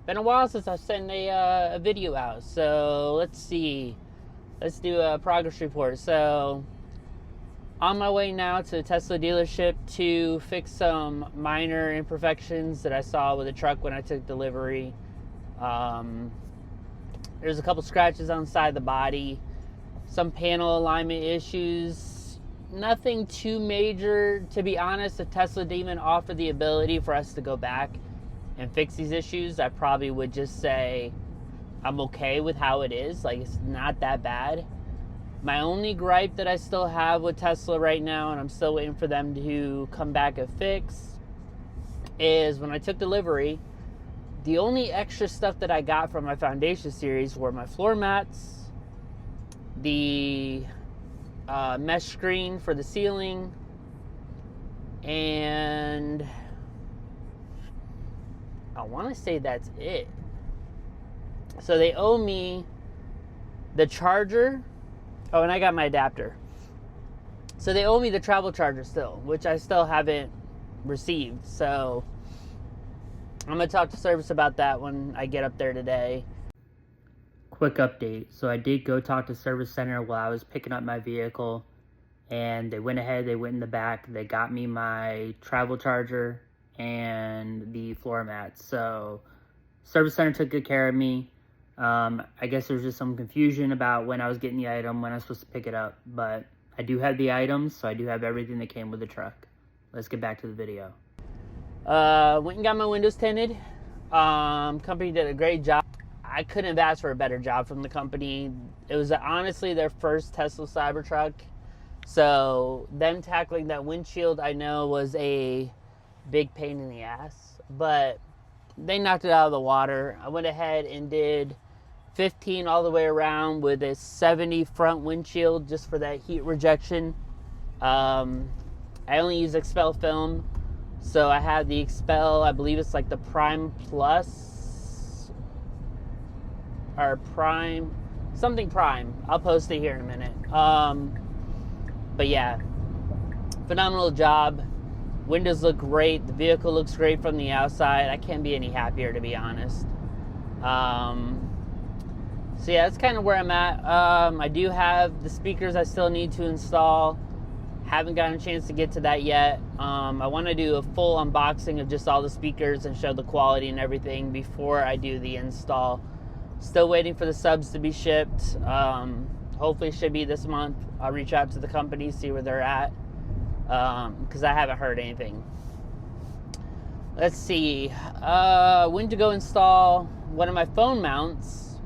Been a while since I sent a video out, so let's see. Let's do a progress report. So, on my way now to the Tesla dealership to fix some minor imperfections that I saw with the truck when I took delivery. There's a couple scratches on the side of the body, some panel alignment issues. Nothing too major, to be honest. If Tesla didn't even offer the ability for us to go back and fix these issues, I probably would just say I'm okay with how it is. Like, it's not that bad. My only gripe that I still have with Tesla right now, and I'm still waiting for them to come back and fix, is when I took delivery, the only extra stuff that I got from my Foundation series were my floor mats, the mesh screen for the ceiling, and I want to say that's it. So they owe me the charger. Oh, and I got my adapter. So they owe me the travel charger still, which I still haven't received. So I'm going to talk to service about that when I get up there today. Quick update. So I did go talk to service center while I was picking up my vehicle, and they went ahead, they went in the back, they got me my travel charger and the floor mats. So service center took good care of me. I guess there was just some confusion about when I was getting the item, when I was supposed to pick it up, but I do have the items, so I do have everything that came with the truck. Let's get back to the video. Went and got my windows tinted. Company did a great job. I couldn't have asked for a better job from the company. It was honestly their first Tesla Cybertruck, so them tackling that windshield, I know, was a big pain in the ass, but they knocked it out of the water. I went ahead and did 15 all the way around with a 70 front windshield just for that heat rejection. I only use Expel film, so I have the Expel, I believe it's like the Prime Plus or Prime, something Prime. I'll post it here in a minute. But yeah, phenomenal job. Windows look great. The vehicle looks great from the outside. I can't be any happier, to be honest. So yeah, that's kind of where I'm at. I do have the speakers I still need to install. Haven't gotten a chance to get to that yet. I want to do a full unboxing of just all the speakers and show the quality and everything before I do the install. Still waiting for the subs to be shipped. Hopefully it should be this month. I'll reach out to the company, see where they're at, because I haven't heard anything. Let's see. Went to go install one of my phone mounts,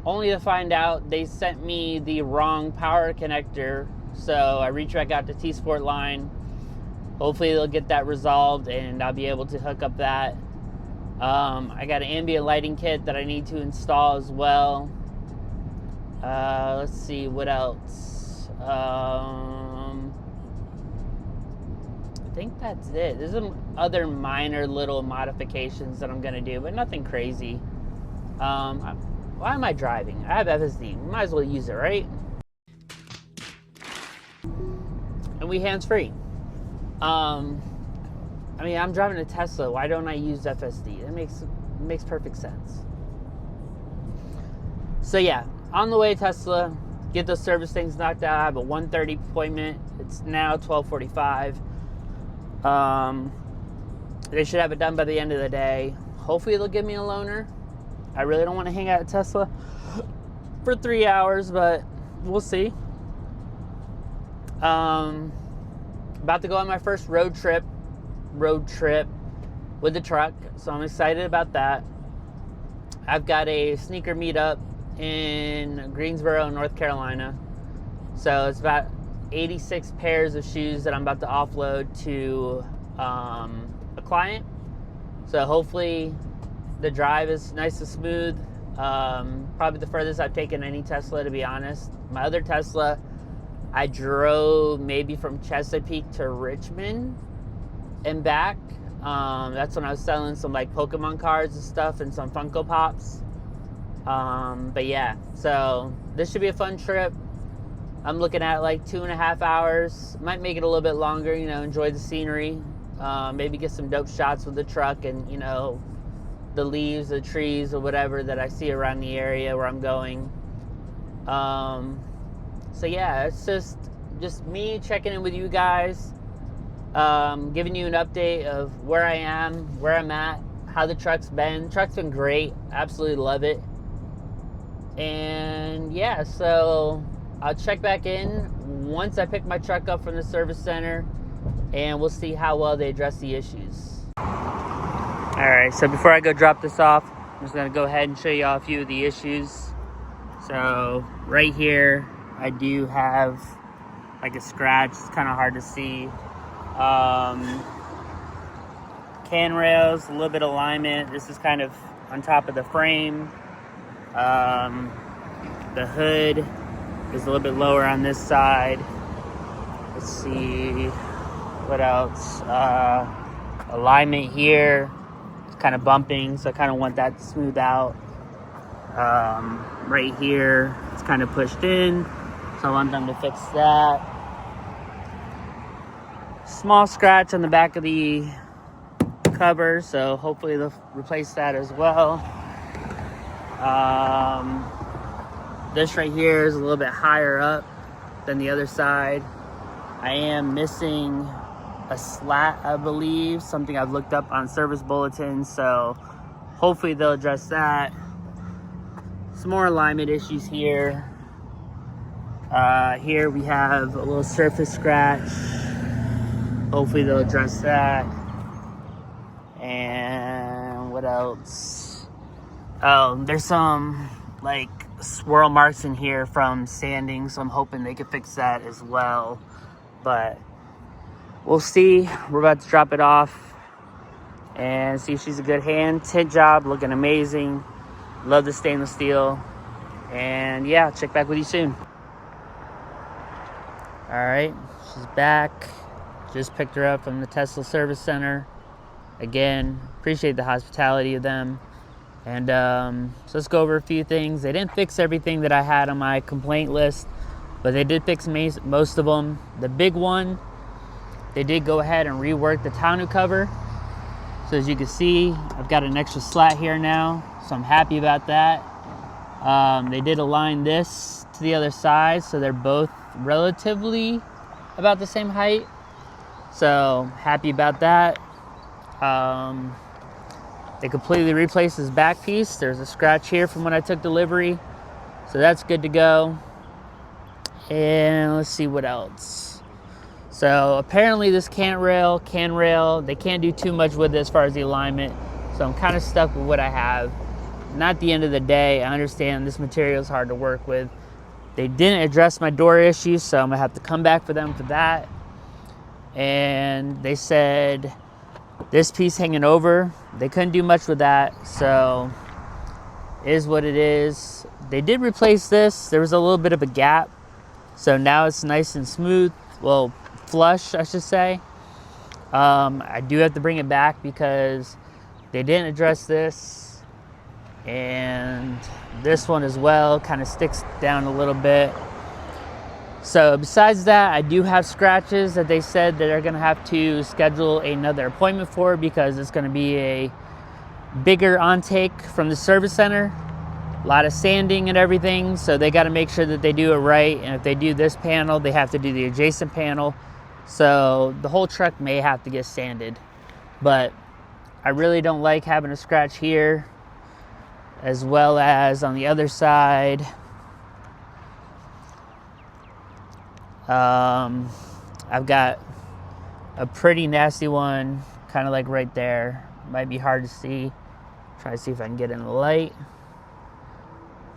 only to find out they sent me the wrong power connector. So I reached back out to T-Sport line. Hopefully they'll get that resolved and I'll be able to hook up that. I got an ambient lighting kit that I need to install as well. Let's see, what else? I think that's it. There's some other minor little modifications that I'm going to do, but nothing crazy. Why am I driving? I have FSD. Might as well use it, right? And we hands-free. I mean, I'm driving a Tesla. Why don't I use FSD? That makes perfect sense. So yeah, on the way to Tesla, get those service things knocked out. I have a 1:30 appointment. It's now 12:45. They should have it done by the end of the day. Hopefully they'll give me a loaner. I really don't want to hang out at Tesla for 3 hours, but we'll see. About to go on my first road trip with the truck, so I'm excited about that. I've got a sneaker meetup in Greensboro, North Carolina. So it's about 86 pairs of shoes that I'm about to offload to a client. So hopefully the drive is nice and smooth. Probably the furthest I've taken any Tesla, to be honest. My other Tesla, I drove maybe from Chesapeake to Richmond and back. That's when I was selling some like Pokemon cards and stuff and some Funko Pops. But yeah, so this should be a fun trip. I'm looking at like 2.5 hours. Might make it a little bit longer, you know, enjoy the scenery. Maybe get some dope shots with the truck and, you know, the leaves, the trees, or whatever that I see around the area where I'm going. So yeah, it's just me checking in with you guys, giving you an update of where I am, where I'm at, how the truck's been. Truck's been great. Absolutely love it. And yeah, so I'll check back in once I pick my truck up from the service center, and we'll see how well they address the issues. All right, so before I go drop this off, I'm just gonna go ahead and show you all a few of the issues. So right here, I do have like a scratch. It's kind of hard to see. Can rails, a little bit of alignment. This is kind of on top of the frame. The hood is a little bit lower on this side. Let's see what else. Alignment here, it's kind of bumping, so I kind of want that to smooth out. Right here, it's kind of pushed in, so I want them to fix that. Small scratch on the back of the cover, so hopefully they'll replace that as well. This right here is a little bit higher up than the other side. I am missing a slat, I believe, something I've looked up on service bulletins, so hopefully they'll address that. Some more alignment issues here. Here we have a little surface scratch. Hopefully they'll address that. And what else? Oh, there's some like swirl marks in here from sanding, so I'm hoping they can fix that as well. But we'll see. We're about to drop it off and see if she's a good hand. Tint job, looking amazing. Love the stainless steel. And yeah, I'll check back with you soon. All right, she's back. Just picked her up from the Tesla service center. Again, appreciate the hospitality of them. And so let's go over a few things. They didn't fix everything that I had on my complaint list, but they did fix most of them. The big one, they did go ahead and rework the tonneau cover. So as you can see, I've got an extra slat here now, so I'm happy about that. They did align this to the other side, so they're both relatively about the same height. So happy about that. They completely replaced this back piece. There's a scratch here from when I took delivery, so that's good to go. And let's see what else. So apparently this can rail, they can't do too much with it as far as the alignment, so I'm kind of stuck with what I have. Not the end of the day, I understand this material is hard to work with. They didn't address my door issues, so I'm gonna have to come back for them for that. And they said this piece hanging over, they couldn't do much with that, so it is what it is. They did replace this. There was a little bit of a gap, so now it's nice and smooth, well, flush, I should say. I do have to bring it back because they didn't address this, and this one as well kind of sticks down a little bit. So besides that, I do have scratches that they said that they're gonna have to schedule another appointment for, because it's gonna be a bigger intake from the service center, a lot of sanding and everything, so they got to make sure that they do it right. And if they do this panel, they have to do the adjacent panel, so the whole truck may have to get sanded. But I really don't like having a scratch here, as well as on the other side. I've got a pretty nasty one, kind of like right there. Might be hard to see. Try to see if I can get in the light.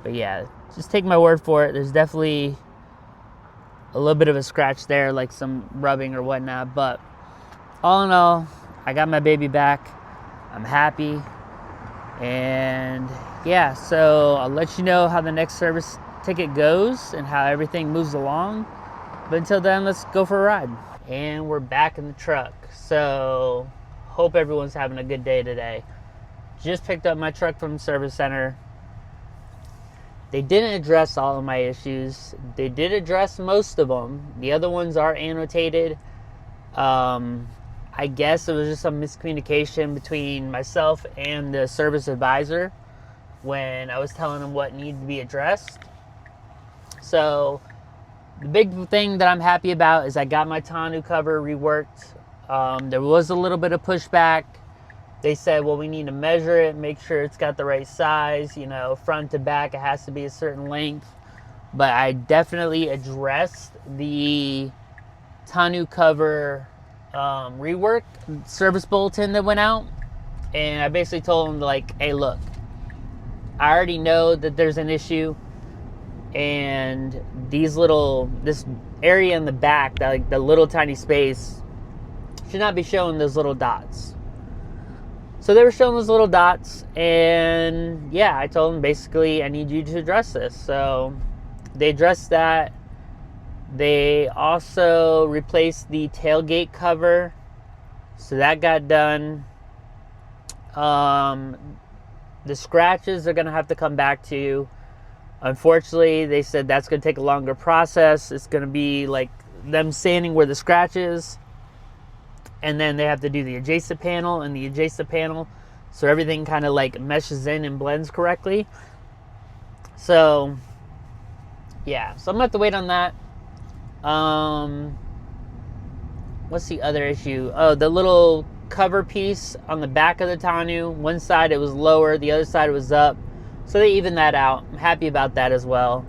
But yeah, just take my word for it. There's definitely a little bit of a scratch there, like some rubbing or whatnot. But all in all, I got my baby back. I'm happy. And yeah, so I'll let you know how the next service ticket goes and how everything moves along. But until then, let's go for a ride. And we're back in the truck. So hope everyone's having a good day today. Just picked up my truck from the service center. They didn't address all of my issues. They did address most of them. The other ones are annotated. I I guess it was just some miscommunication between myself and the service advisor when I was telling him what needed to be addressed. So the big thing that I'm happy about is I got my tonneau cover reworked. There was a little bit of pushback. They said, well, we need to measure it, make sure it's got the right size, you know, front to back, it has to be a certain length. But I definitely addressed the tonneau cover rework service bulletin that went out. And I basically told them, like, hey, look, I already know that there's an issue. And this area in the back, like the little tiny space, should not be showing those little dots. So they were showing those little dots, and yeah, I told them basically I need you to address this. So they addressed that. They also replaced the tailgate cover, so that got done. The scratches are gonna have to come back to you. Unfortunately, they said that's gonna take a longer process. It's gonna be like them sanding where the scratch is, and then they have to do the adjacent panel and the adjacent panel, so everything kind of like meshes in and blends correctly. So yeah, so I'm gonna have to wait on that. What's the other issue? Oh, the little cover piece on the back of the tonneau. One side it was lower, the other side it was up. So they evened that out. I'm happy about that as well.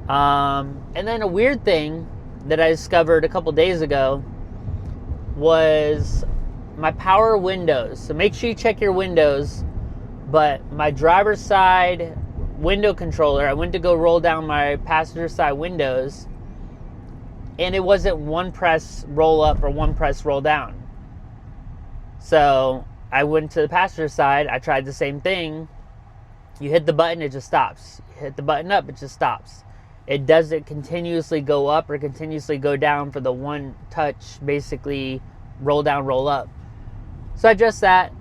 And then a weird thing that I discovered a couple days ago was my power windows. So make sure you check your windows. But my driver's side window controller, I went to go roll down my passenger side windows, and it wasn't one press roll up or one press roll down. So I went to the passenger side, I tried the same thing. You hit the button, it just stops. You hit the button up, it just stops. It doesn't continuously go up or continuously go down for the one touch, basically roll down, roll up. So I adjust that.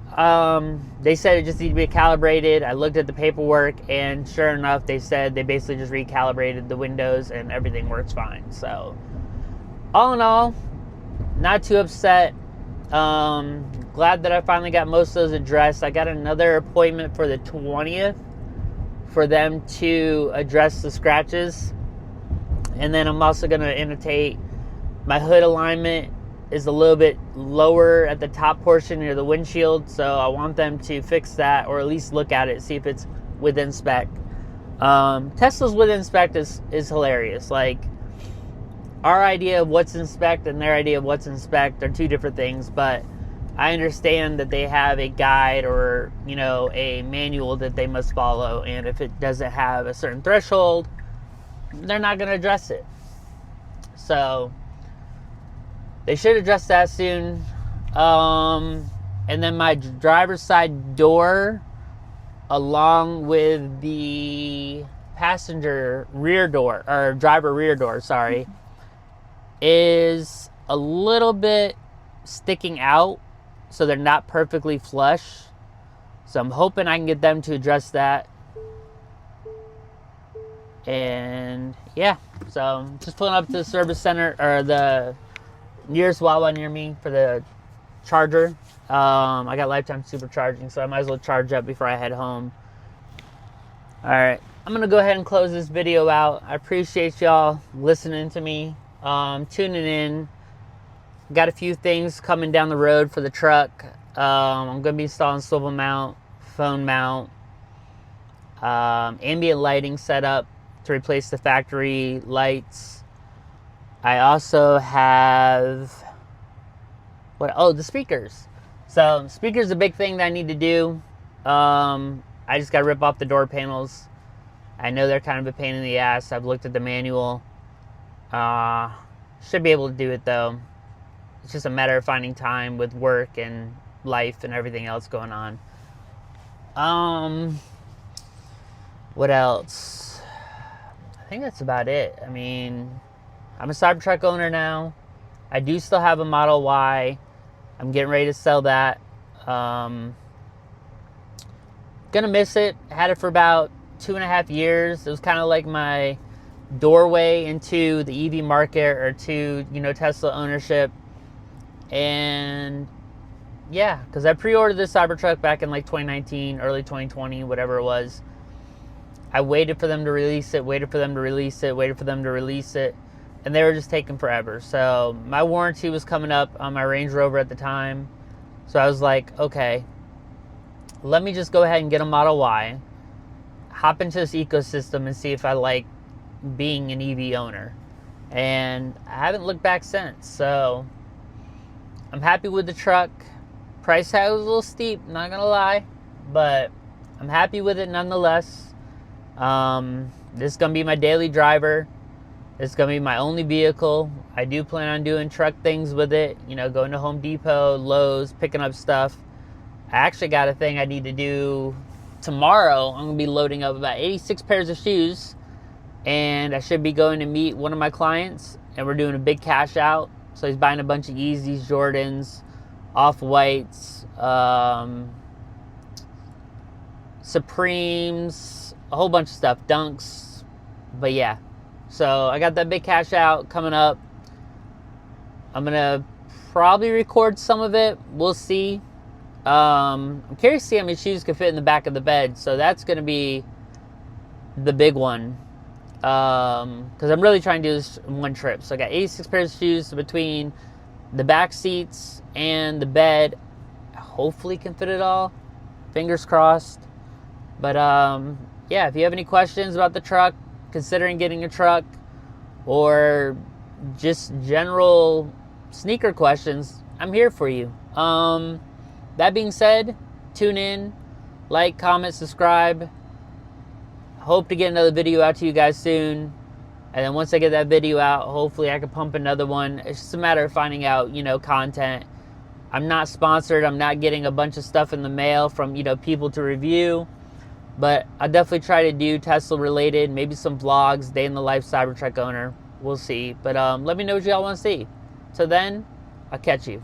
They said it just needed to be calibrated. I looked at the paperwork, and sure enough, they said they basically just recalibrated the windows and everything works fine. So all in all, not too upset. Glad that I finally got most of those addressed. I got another appointment for the 20th for them to address the scratches. And then I'm also going to annotate my hood alignment is a little bit lower at the top portion near the windshield. So I want them to fix that, or at least look at it, see if it's within spec. Tesla's within spec is hilarious. Like, our idea of what's in spec and their idea of what's in spec are two different things, but I understand that they have a guide or, you know, a manual that they must follow, and if it doesn't have a certain threshold, they're not going to address it. So they should address that soon. And then my driver's side door, along with the passenger rear door, or driver rear door, sorry, is a little bit sticking out, so they're not perfectly flush. So I'm hoping I can get them to address that. And yeah, so I'm just pulling up to the service center, or the nearest Wawa near me, for the charger. I got lifetime supercharging, so I might as well charge up before I head home. Alright, I'm gonna go ahead and close this video out. I appreciate y'all listening to me, tuning in. Got a few things coming down the road for the truck. I'm going to be installing swivel mount, phone mount, ambient lighting setup to replace the factory lights. I also have, the speakers. So speakers is a big thing that I need to do. I just got to rip off the door panels. I know they're kind of a pain in the ass. I've looked at the manual. Should be able to do it though. It's just a matter of finding time with work and life and everything else going on. What else? I think that's about it. I mean, I'm a Cybertruck owner now. I do still have a Model Y. I'm getting ready to sell that. Gonna miss it. Had it for about 2.5 years. It was kind of like my doorway into the EV market, or to, you know, Tesla ownership. And yeah, because I pre-ordered this Cybertruck back in like 2019, early 2020, whatever it was. I waited for them to release it, waited for them to release it, waited for them to release it, and they were just taking forever. So my warranty was coming up on my Range Rover at the time. So I was like, okay, let me just go ahead and get a Model Y, hop into this ecosystem and see if I like being an EV owner. And I haven't looked back since. So I'm happy with the truck. Price tag was a little steep, not gonna lie, but I'm happy with it nonetheless. This is gonna be my daily driver. It's gonna be my only vehicle. I do plan on doing truck things with it, you know, going to Home Depot, Lowe's, picking up stuff. I actually got a thing I need to do tomorrow. I'm gonna be loading up about 86 pairs of shoes, and I should be going to meet one of my clients, and we're doing a big cash out. So he's buying a bunch of Yeezys, Jordans, Off-Whites, Supremes, a whole bunch of stuff, Dunks. But yeah, so I got that big cash out coming up. I'm gonna probably record some of it. We'll see. I'm curious to see how many shoes can fit in the back of the bed. So that's gonna be the big one. Because I'm really trying to do this in one trip. So I got 86 pairs of shoes between the back seats and the bed. Hopefully can fit it all. Fingers crossed. But yeah, if you have any questions about the truck, considering getting a truck, or just general sneaker questions, I'm here for you. That being said, tune in, like, comment, subscribe. Hope to get another video out to you guys soon. And then once I get that video out, hopefully I can pump another one. It's just a matter of finding out, you know, content. I'm not sponsored. I'm not getting a bunch of stuff in the mail from, you know, people to review. But I'll definitely try to do Tesla related, maybe some vlogs, day in the life Cybertruck owner. We'll see. But let me know what y'all want to see. So then, I'll catch you.